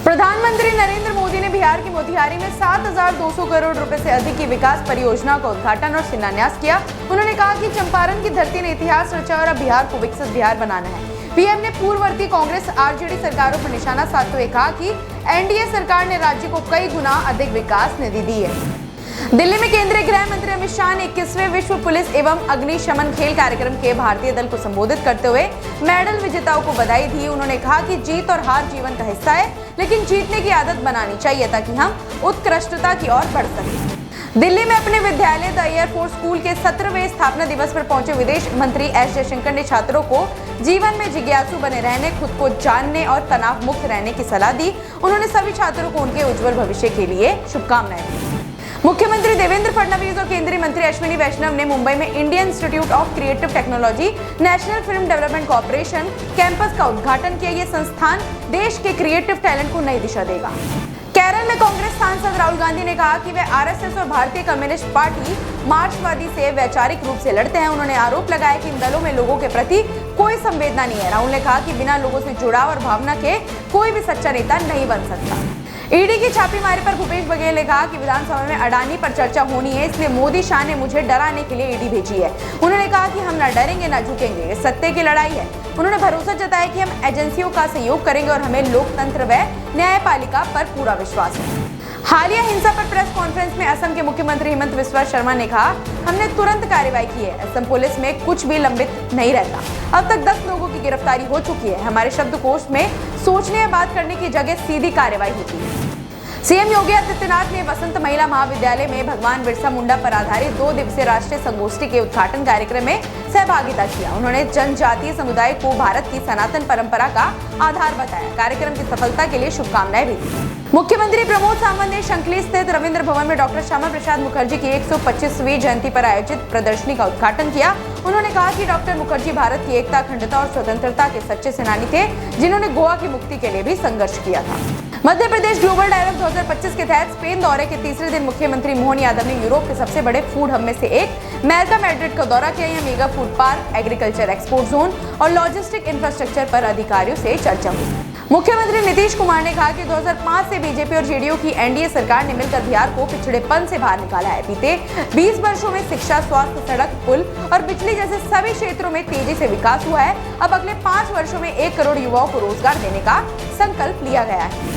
प्रधानमंत्री नरेंद्र मोदी ने बिहार के मोतिहारी में 7,200 करोड़ रुपए से अधिक की विकास परियोजना का उद्घाटन और शिलान्यास किया। उन्होंने कहा कि चंपारण की धरती ने इतिहास रचा और अब बिहार को विकसित बिहार बनाना है। पीएम ने पूर्ववर्ती कांग्रेस आरजेडी सरकारों पर निशाना साधते हुए कहा कि एनडीए सरकार ने राज्य को कई गुना अधिक विकास निधि दी है। दिल्ली में केंद्रीय गृह मंत्री अमित शाह ने 21वें विश्व पुलिस एवं अग्निशमन खेल कार्यक्रम के भारतीय दल को संबोधित करते हुए मेडल विजेताओं को बधाई दी। उन्होंने कहा कि जीत और हार जीवन का हिस्सा है, लेकिन जीतने की आदत बनानी चाहिए ताकि हम उत्कृष्टता की ओर बढ़ सकें। दिल्ली में अपने विद्यालय द एयरफोर्स स्कूल के 17वें स्थापना दिवस पर पहुंचे विदेश मंत्री एस जयशंकर ने छात्रों को जीवन में जिज्ञासु बने रहने, खुद को जानने और तनाव मुक्त रहने की सलाह दी। उन्होंने सभी छात्रों को उनके उज्जवल भविष्य के लिए शुभकामनाएं दी। मुख्यमंत्री देवेंद्र फडणवीस और केंद्रीय मंत्री अश्विनी वैष्णव ने मुंबई में Indian institute of creative technology national film development corporation campus का उद्घाटन किया। ये संस्थान देश के क्रिएटिव टैलेंट को नई दिशा देगा। केरल में कांग्रेस सांसद राहुल गांधी ने कहा कि वे आरएसएस और भारतीय कम्युनिस्ट पार्टी मार्क्सवादी से वैचारिक रूप से लड़ते हैं। उन्होंने आरोप लगाया कि इन दलों में लोगों के प्रति कोई संवेदना नहीं है। राहुल ने कहा कि बिना लोगों से जुड़ाव और भावना के कोई भी सच्चा नेता नहीं बन सकता। ईडी की छापेमारी पर भूपेश बघेल ने कहा कि विधानसभा में अडानी पर चर्चा होनी है, इसलिए मोदी शाह ने मुझे डराने के लिए ईडी भेजी है। उन्होंने कहा कि हम न डरेंगे न झुकेंगे, ये सत्य की लड़ाई है। उन्होंने भरोसा जताया कि हम एजेंसियों का सहयोग करेंगे और हमें लोकतंत्र व न्यायपालिका पर पूरा विश्वास है। हालिया हिंसा पर प्रेस कॉन्फ्रेंस में असम के मुख्यमंत्री हेमंत बिस्वा शर्मा ने कहा, हमने तुरंत कार्रवाई की है। असम पुलिस में कुछ भी लंबित नहीं रहता। अब तक 10 लोगों की गिरफ्तारी हो चुकी है। हमारे शब्दकोश में सोचने या बात करने की जगह सीधी कार्रवाई होती है। सीएम योगी आदित्यनाथ ने वसंत महिला महाविद्यालय में भगवान बिरसा मुंडा पर आधारित 2 दिवसीय राष्ट्रीय संगोष्ठी के उद्घाटन कार्यक्रम में सहभागिता किया। उन्होंने जनजातीय समुदाय को भारत की सनातन परंपरा का आधार बताया। कार्यक्रम की सफलता के लिए शुभकामनाएं भी दी। मुख्यमंत्री प्रमोद सावंत ने शंखली स्थित रविंद्र भवन में डॉक्टर श्यामा प्रसाद मुखर्जी की 125वीं जयंती पर आयोजित प्रदर्शनी का उद्घाटन किया। उन्होंने कहा कि डॉक्टर मुखर्जी भारत की एकता, अखंडता और स्वतंत्रता के सच्चे सेनानी थे, जिन्होंने गोवा की मुक्ति के लिए भी संघर्ष किया था। मध्य प्रदेश ग्लोबल डायलॉग 2025 के तहत स्पेन दौरे के तीसरे दिन मुख्यमंत्री मोहन यादव ने यूरोप के सबसे बड़े फूड हब में से एक मेरका मैड्रिड का दौरा किया। यह mega food park, agriculture export zone और लॉजिस्टिक इंफ्रास्ट्रक्चर पर अधिकारियों से चर्चा हुई। मुख्यमंत्री नीतीश कुमार ने कहा कि 2005 से बीजेपी और जेडीयू की एनडीए सरकार ने मिलकर बिहार को पिछड़ेपन से बाहर निकाला है। बीते 20 वर्षों में शिक्षा, स्वास्थ्य, सड़क, पुल और बिजली जैसे सभी क्षेत्रों में तेजी से विकास हुआ है। अब अगले 5 वर्षों में 1 करोड़ युवाओं को रोजगार देने का संकल्प लिया गया है।